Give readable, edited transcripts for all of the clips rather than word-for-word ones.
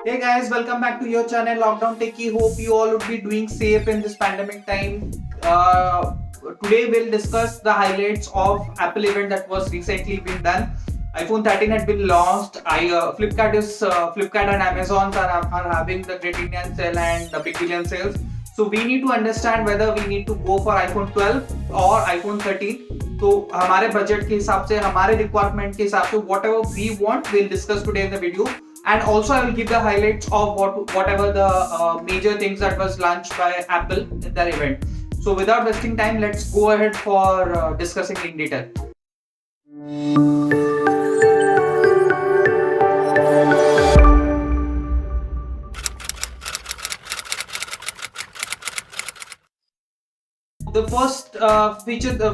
Hey guys, welcome back to your channel Lockdown Techie. Hope you all would be doing safe in this pandemic time. Today we'll discuss the highlights of Apple event that was recently been done. iPhone 13 had been launched. Flipkart and Amazon are having the Great Indian Sale and the Big Billion Sales. So we need to understand whether we need to go for iPhone 12 or iPhone 13. तो हमारे budget के हिसाब से हमारे requirement के हिसाब से whatever we want we'll discuss today in the video, and also I will give the highlights of whatever the major things that was launched by Apple in their event. So without wasting time, let's go ahead for discussing in detail. The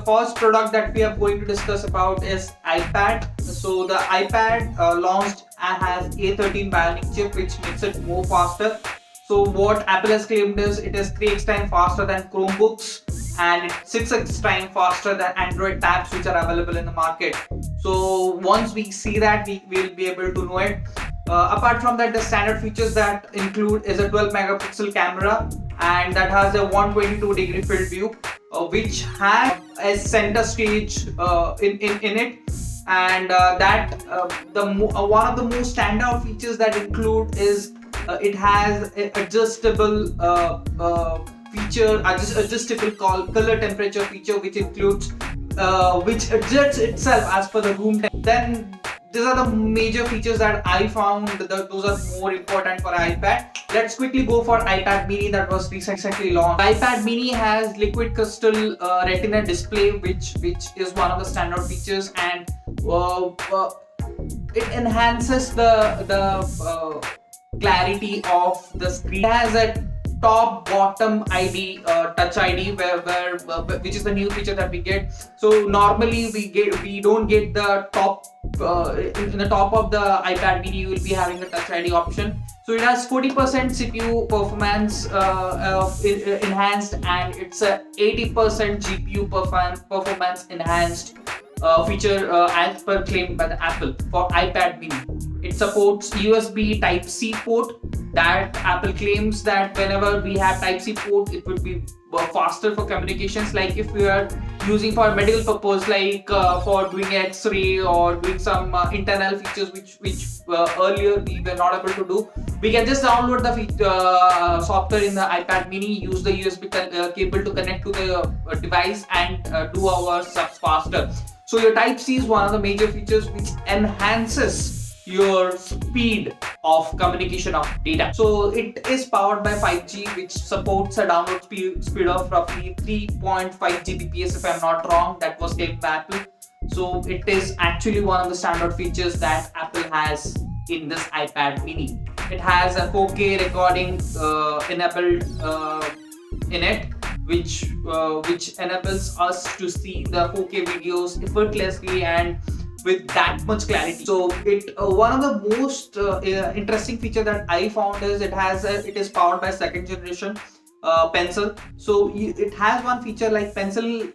first product that we are going to discuss about is iPad. So the iPad launched and has A13 Bionic chip, which makes it more faster. So what Apple has claimed is it is 3x time faster than Chromebooks and it's 6x time faster than Android tabs which are available in the market. So once we see that, we will be able to know it. Apart from that, the standard features that include is a 12 megapixel camera, and that has a 122-degree field view, which has a center stage in it, and one of the most standout features that include is it has an adjustable color temperature feature, which includes which adjusts itself as per the room temperature. Then these are the major features that I found those are more important for iPad. Let's quickly go for iPad mini that was recently launched. iPad mini has liquid crystal retina display, which is one of the standard features, and it enhances the clarity of the screen. It has a top bottom ID, touch ID, which is the new feature that we get. So normally we don't get the top in the top of the iPad mini. You will be having the touch ID option. So it has 40% CPU performance enhanced, and it's a 80% GPU performance enhanced feature as per claimed by the Apple for iPad mini. It supports USB Type-C port. That Apple claims that whenever we have Type-C port, it would be faster for communications. Like if we are using for medical purpose, like for doing X-ray or doing some internal features which earlier we were not able to do, we can just download the software in the iPad mini, use the USB cable to connect to the device, and do our stuff faster. So your Type-C is one of the major features which enhances your speed of communication of data. So it is powered by 5G, which supports a download speed of roughly 3.5 Gbps if I'm not wrong. That was claimed by Apple. So it is actually one of the standard features that Apple has in this iPad mini. It has a 4K recording enabled in it, which enables us to see the 4K videos effortlessly and with that much clarity. So it one of the most interesting feature that I found is it is powered by second generation Pencil. So it has one feature like Pencil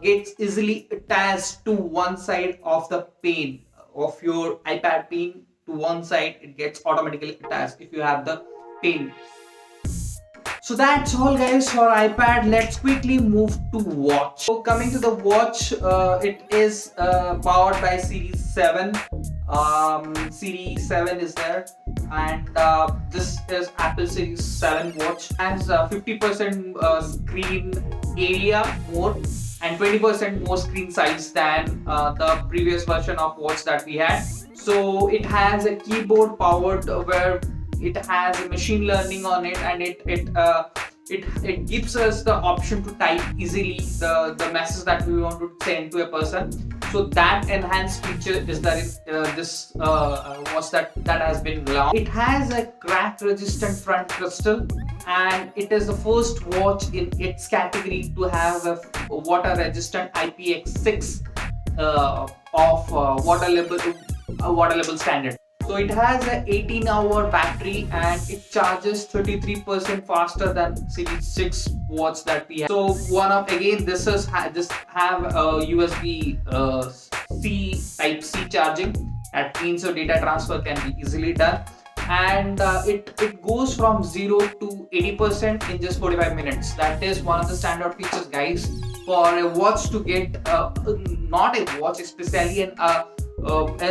gets easily attached to one side of the pane of your iPad pane. To one side, it gets automatically attached if you have the pane. So that's all guys for iPad. Let's quickly move to watch. So coming to the watch, it is powered by Series 7. Series 7 is there, and this is Apple Series 7 watch. Has 50% screen area more and 20% more screen size than the previous version of watch that we had. So it has a keyboard powered where it has a machine learning on it, and it gives us the option to type easily the message that we want to send to a person. So that enhanced feature is that this watch that has been launched. It has a crack resistant front crystal, and it is the first watch in its category to have a water resistant IPX6 of water level standard. So it has an 18-hour battery, and it charges 33% faster than Series 6 watch that we have. So this have a USB C Type-C charging. That means your data transfer can be easily done. and it goes from 0 to 80% in just 45 minutes. That is one of the standout features, guys, for a watch to get not a watch, especially a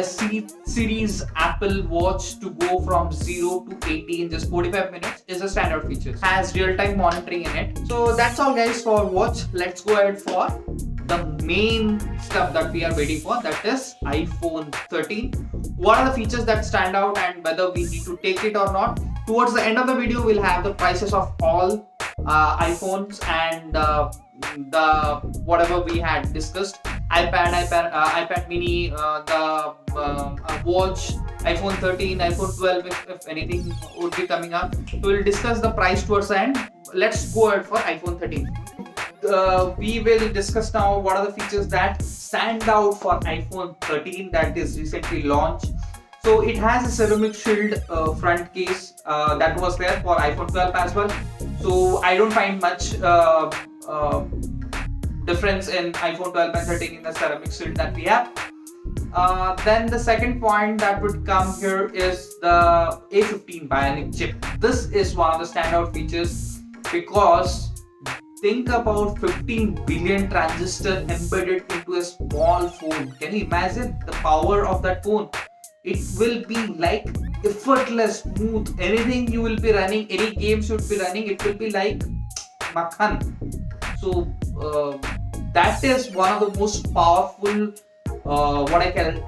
series Apple Watch to go from 0 to 80 in just 45 minutes is a standard feature. Has real-time monitoring in it. So that's all, guys, for watch. Let's go ahead for the main stuff that we are waiting for, that is iPhone 13. What are the features that stand out and whether we need to take it or not? Towards the end of the video, we'll have the prices of all iPhones and the whatever we had discussed. iPad mini, the watch, iPhone 13, iPhone 12, if anything would be coming up. So we'll discuss the price towards the end. Let's go ahead for iPhone 13. We will discuss now what are the features that stand out for iPhone 13 that is recently launched. So it has a ceramic shield front case that was there for iPhone 12 as well. So I don't find much difference in iPhone 12 and 13 in the ceramic shield that we have. Then the second point that would come here is the A15 bionic chip. This is one of the standout features because think about 15 billion transistor embedded into a small phone. Can you imagine the power of that phone? It will be like effortless, smooth. Anything you will be running, any games you will be running, it will be like makhan. So that is one of the most powerful what I can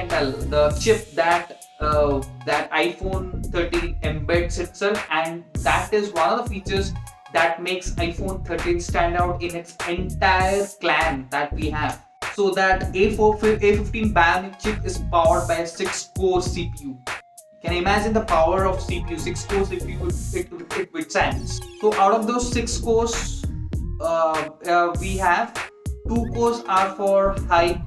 tell, the chip that that iPhone 13 embeds itself, and that is one of the features that makes iPhone 13 stand out in its entire clan that we have. So that A15 bionic chip is powered by a 6-core CPU. Can you imagine the power of CPU? 6-core CPU it withstands. So out of those 6 cores, we have 2 cores are for high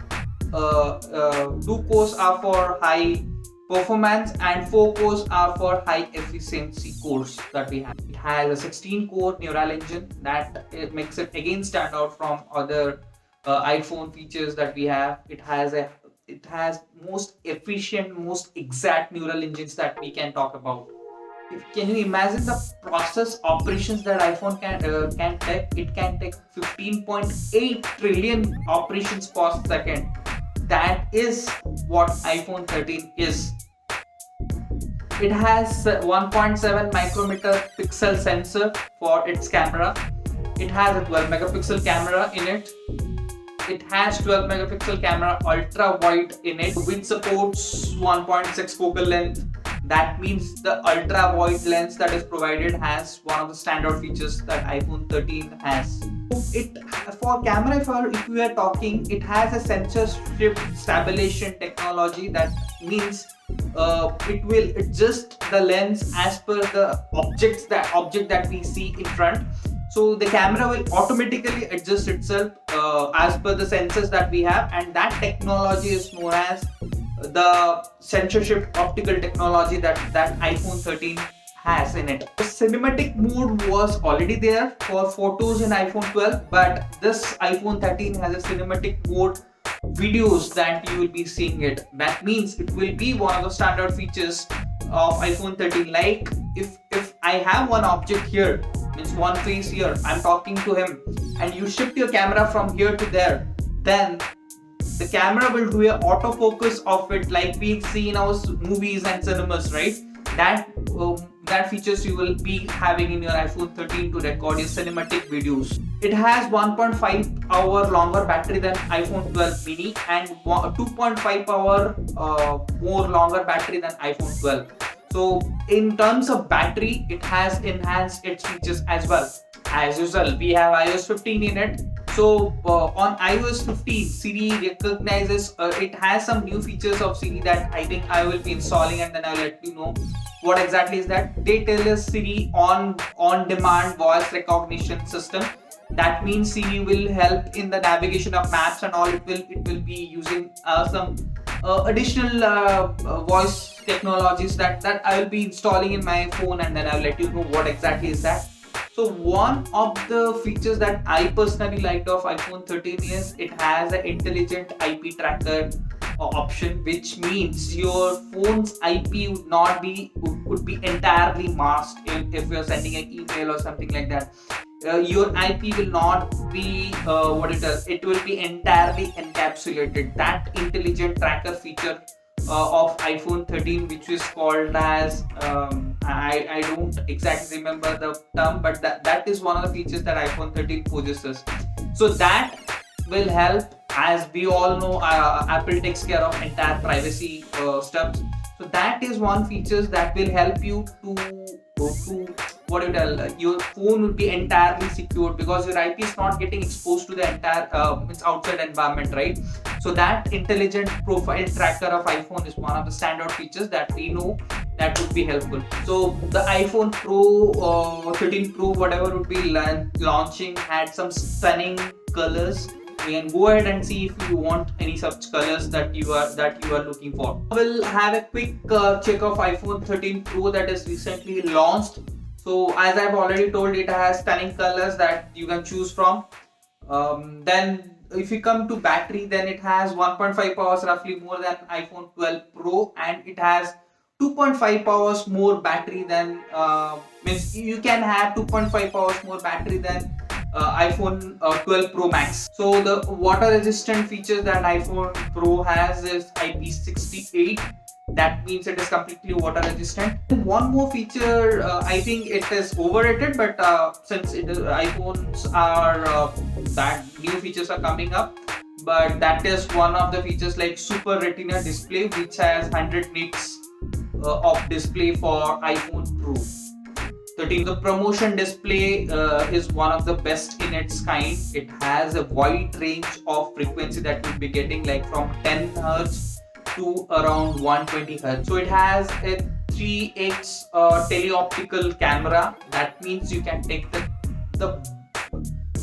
performance and 4 cores are for high efficiency cores that we have. It has a 16-core neural engine that it makes it again stand out from other iPhone features that we have. It has most efficient, most exact neural engines that we can talk about. Can you imagine the process operations that iPhone can take? It can take 15.8 trillion operations per second. That is what iPhone 13 is. It has 1.7 micrometer pixel sensor for its camera. It has a 12 megapixel camera in it. It has 12 megapixel camera ultra wide in it, which supports 1.6 focal length. That means the ultra wide lens that is provided has one of the standard features that iPhone 13 has. For camera, if we are talking, it has a sensor shift stabilization technology. That means it will adjust the lens as per the object that we see in front. So the camera will automatically adjust itself as per the sensors that we have, and that technology is known as the sensor shift optical technology that iPhone 13 has in it. The cinematic mode was already there for photos in iPhone 12, but this iPhone 13 has a cinematic mode videos that you will be seeing it. That means it will be one of the standard features of iPhone 13. Like if I have one object here, means one face here, I'm talking to him, and you shift your camera from here to there, then the camera will do a autofocus of it, like we see in our movies and cinemas, right? That features you will be having in your iPhone 13 to record your cinematic videos. It has 1.5 hour longer battery than iPhone 12 mini and 2.5 hour more longer battery than iPhone 12. So in terms of battery, it has enhanced its features as well. As usual, we have iOS 15 in it. So on iOS 15, Siri recognizes, it has some new features of Siri that I think I will be installing, and then I'll let you know what exactly is that. They tell us Siri on-demand voice recognition system. That means Siri will help in the navigation of maps and all. It will be using some additional voice technologies that I will be installing in my phone, and then I'll let you know what exactly is that. So one of the features that I personally liked of iPhone 13 is it has an intelligent IP tracker option, which means your phone's IP would be entirely masked if you're sending an email or something like that. Your IP will not be what it does. It will be entirely encapsulated. That intelligent tracker feature of iPhone 13, which is called as I don't exactly remember the term, but that is one of the features that iPhone 13 possesses. So that will help. As we all know, Apple takes care of entire privacy stuff. So that is one features that will help you to what you tell, your phone will be entirely secured because your IP is not getting exposed to the entire its outside environment, right? So that intelligent profile tracker of iPhone is one of the standout features that we know that would be helpful. So the iPhone Pro 13 Pro, whatever would be launching, had some stunning colors. You can go ahead and see if you want any such colors that you are looking for. We'll have a quick check of iPhone 13 Pro that is recently launched. So as I've already told, it has stunning colors that you can choose from. Then if you come to battery, then it has 1.5 hours roughly more than iPhone 12 Pro, and it has 2.5 hours more battery than means you can have 2.5 hours more battery than iPhone 12 Pro Max. So the water resistant feature that iPhone Pro has is IP68. That means it is completely water resistant. One more feature, I think it is overrated, but since iPhones are that new features are coming up, but that is one of the features like Super Retina display, which has 100 nits of display for iPhone Pro 13. The promotion display is one of the best in its kind. It has a wide range of frequency that you'll be getting, like from 10 Hz to around 120 Hz. So it has a 3x teleoptical camera. That means you can take the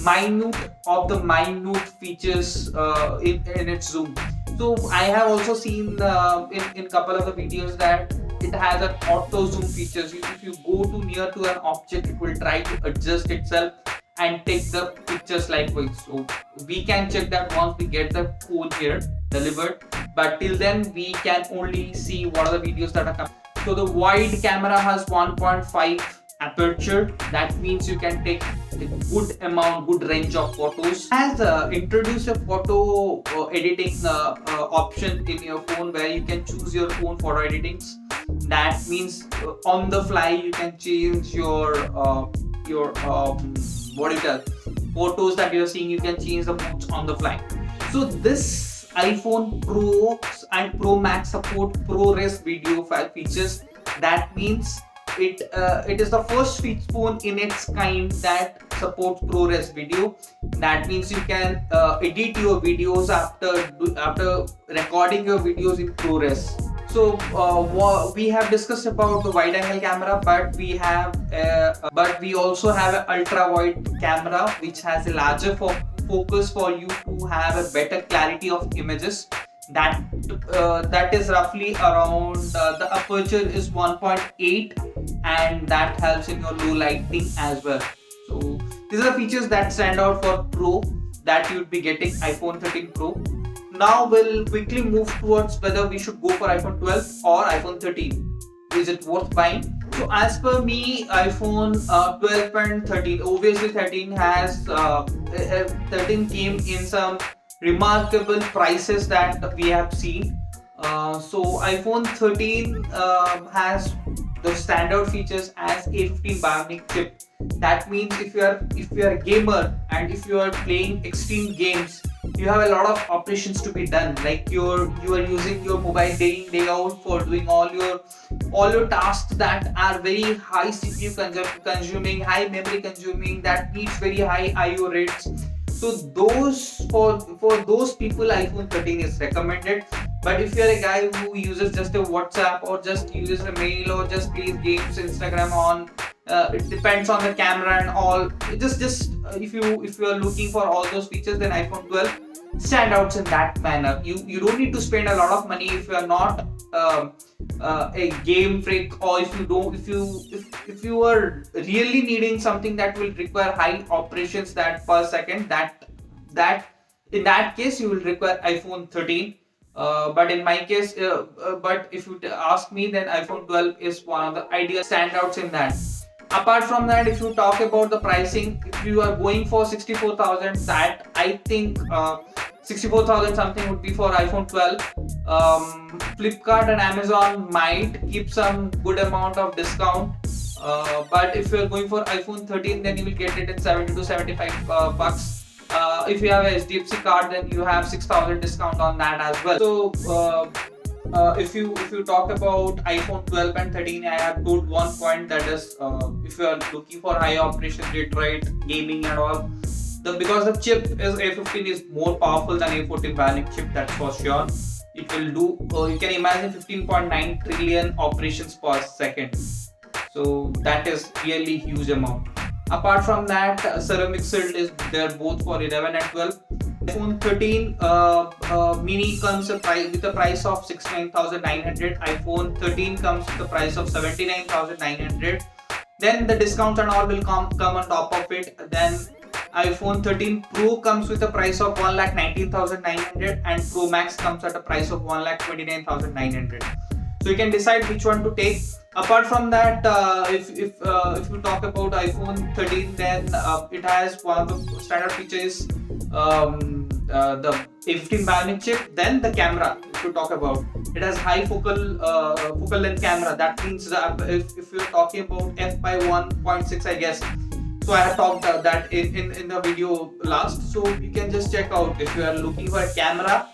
minute of the minute features in its zoom. So I have also seen in couple of the videos that it has an auto zoom features. If you go too near to an object, it will try to adjust itself and take the pictures likewise. So we can check that once we get the phone here delivered, but till then we can only see what are the videos that are coming. So the wide camera has 1.5 aperture. That means you can take a good range of photos. Has introduced a photo editing option in your phone where you can choose your own photo editings. That means on the fly you can change your what it does, photos that you're seeing, you can change the modes on the fly. So this iPhone Pro and Pro Max support ProRes video file features. That means it is the first phone in its kind that supports ProRes video. That means you can edit your videos after recording your videos in ProRes. So we have discussed about the wide angle camera, but we also have an ultra wide camera which has a larger focus for you to have a better clarity of images. That is roughly around the aperture is 1.8, and that helps in your low lighting as well. So these are features that stand out for Pro that you'd be getting iPhone 13 Pro. Now we'll quickly move towards whether we should go for iPhone 12 or iPhone 13. Is it worth buying? So as per me, iPhone 12 and 13, obviously 13 has 13 came in some remarkable prices that we have seen. So iPhone 13 has the standard features as A15 Bionic chip. That means if you are a gamer and if you are playing extreme games, you have a lot of operations to be done. Like you are using your mobile day in day out for doing all your tasks that are very high CPU consuming, high memory consuming, that needs very high IO rates. So those for those people, iPhone 13 is recommended. But if you're a guy who uses just a WhatsApp or just uses a mail or just plays games, Instagram on, it depends on the camera and all. If you are looking for all those features, then iPhone 12 stand out in that manner. You don't need to spend a lot of money if you are not a game freak, or if you are really needing something that will require high operations that per second, that in that case you will require iPhone 13. But in my case, but if you ask me, then iPhone 12 is one of the ideal standouts in that. Apart from that, if you talk about the pricing, if you are going for 64,000, that I think 64,000 something would be for iPhone 12. Flipkart and Amazon might keep some good amount of discount. But if you are going for iPhone 13, then you will get it in 70 to 75 bucks. If you have a HDFC card, then you have 6,000 discount on that as well. So if you talk about iPhone 12 and 13, I have told one point, that is if you are looking for high operation rate, right, gaming and all, because the chip is A15 is more powerful than A14 Bionic chip, that's for sure. It will do, you can imagine 15.9 trillion operations per second. So that is really huge amount. Apart from that, ceramic sill is there both for 11 and 12. iPhone 13 mini comes with a price of 69,900. iPhone 13 comes with a price of 79,900. Then the discounts and all will come on top of it. Then iPhone 13 Pro comes with a price of 1,19,900 and Pro Max comes at a price of 1,29,900. So you can decide which one to take. Apart from that, if you talk about iPhone 13, then it has one of the standard features, the A15 Bionic chip. Then the camera, if you talk about, it has high focal length camera. That means if you're talking about f by 1.6, I guess. So I have talked that in the video last. So you can just check out if you are looking for a camera.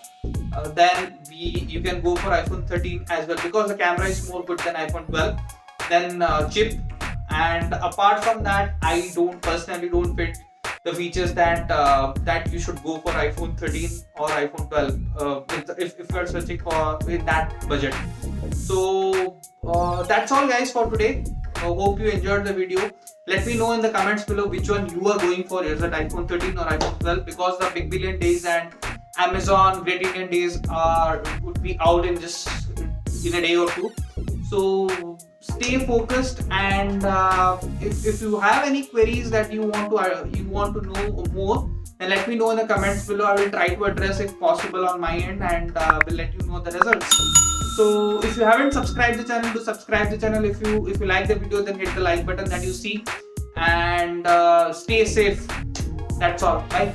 Then you can go for iPhone 13 as well, because the camera is more good than iPhone 12. Then chip, and apart from that, I personally don't fit the features that you should go for iPhone 13 or iPhone 12 if you are searching for in that budget. So that's all guys for today. Hope you enjoyed the video. Let me know in the comments below which one you are going for, is it iPhone 13 or iPhone 12, because the Big Billion Days and Amazon Great Indian Days would be out in a day or two. So stay focused, and if you have any queries that you want to know more, then let me know in the comments below. I will try to address if possible on my end, and will let you know the results. So if you haven't subscribed the channel, do subscribe the channel. If you like the video, then hit the like button that you see, and stay safe. That's all. Bye.